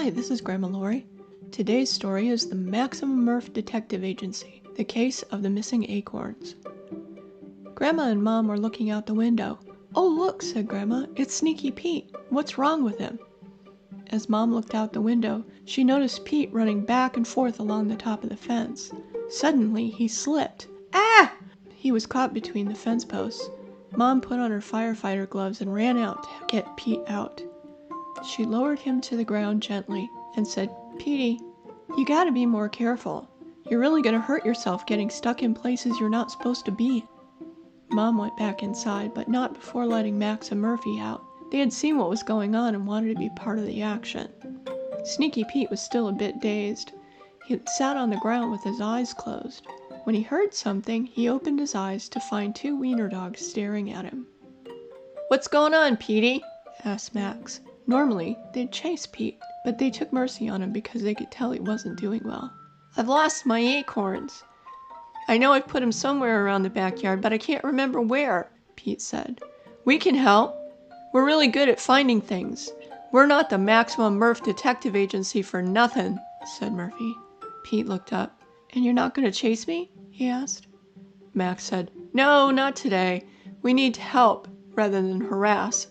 Hi, this is Grandma Lori. Today's story is the Maximum Murph Detective Agency, the case of the missing acorns. Grandma and Mom were looking out the window. "Oh, look," said Grandma, "it's Sneaky Pete. What's wrong with him?" As Mom looked out the window, she noticed Pete running back and forth along the top of the fence. Suddenly, he slipped. Ah! He was caught between the fence posts. Mom put on her firefighter gloves and ran out to get Pete out. She lowered him to the ground gently and said, "Petey, you gotta be more careful. You're really gonna hurt yourself getting stuck in places you're not supposed to be." Mom went back inside, but not before letting Max and Murphy out. They had seen what was going on and wanted to be part of the action. Sneaky Pete was still a bit dazed. He sat on the ground with his eyes closed. When he heard something, he opened his eyes to find two wiener dogs staring at him. "What's going on, Petey?" asked Max. Normally, they'd chase Pete, but they took mercy on him because they could tell he wasn't doing well. "I've lost my acorns. I know I've put them somewhere around the backyard, but I can't remember where," Pete said. "We can help. We're really good at finding things. We're not the Maximum Murph Detective Agency for nothing," said Murphy. Pete looked up. "And you're not going to chase me?" he asked. Max said, "No, not today. We need help rather than harass."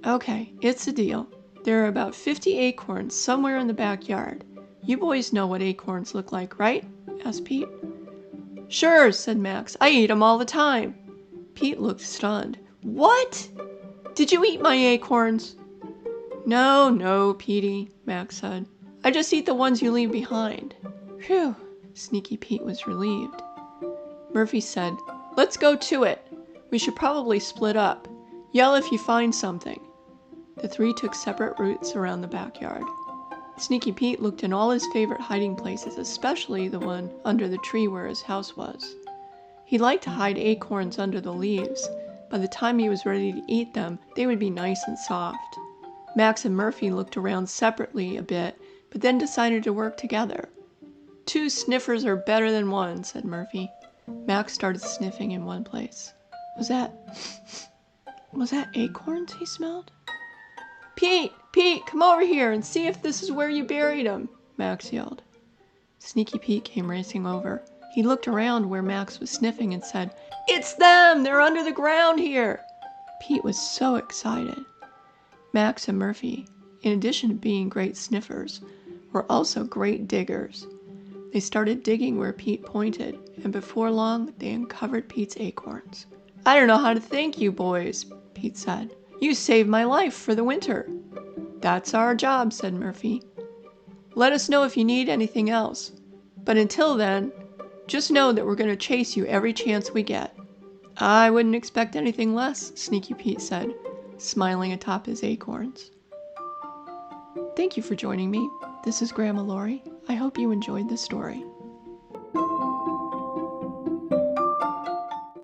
"Okay, it's a deal. There are about 50 acorns somewhere in the backyard. You boys know what acorns look like, right?" asked Pete. "Sure," said Max. "I eat them all the time." Pete looked stunned. "What? Did you eat my acorns?" No, Petey," Max said. "I just eat the ones you leave behind." "Phew," Sneaky Pete was relieved. Murphy said, "Let's go to it. We should probably split up. Yell if you find something." The three took separate routes around the backyard. Sneaky Pete looked in all his favorite hiding places, especially the one under the tree where his house was. He liked to hide acorns under the leaves. By the time he was ready to eat them, they would be nice and soft. Max and Murphy looked around separately a bit, but then decided to work together. "Two sniffers are better than one," said Murphy. Max started sniffing in one place. Was that acorns he smelled? Pete, come over here and see if this is where you buried them," Max yelled. Sneaky Pete came racing over. He looked around where Max was sniffing and said, "It's them! They're under the ground here!" Pete was so excited. Max and Murphy, in addition to being great sniffers, were also great diggers. They started digging where Pete pointed, and before long, they uncovered Pete's acorns. "I don't know how to thank you boys," Pete said. "You saved my life for the winter." "That's our job," said Murphy. "Let us know if you need anything else. But until then, just know that we're going to chase you every chance we get." "I wouldn't expect anything less," Sneaky Pete said, smiling atop his acorns. Thank you for joining me. This is Grandma Lori. I hope you enjoyed the story.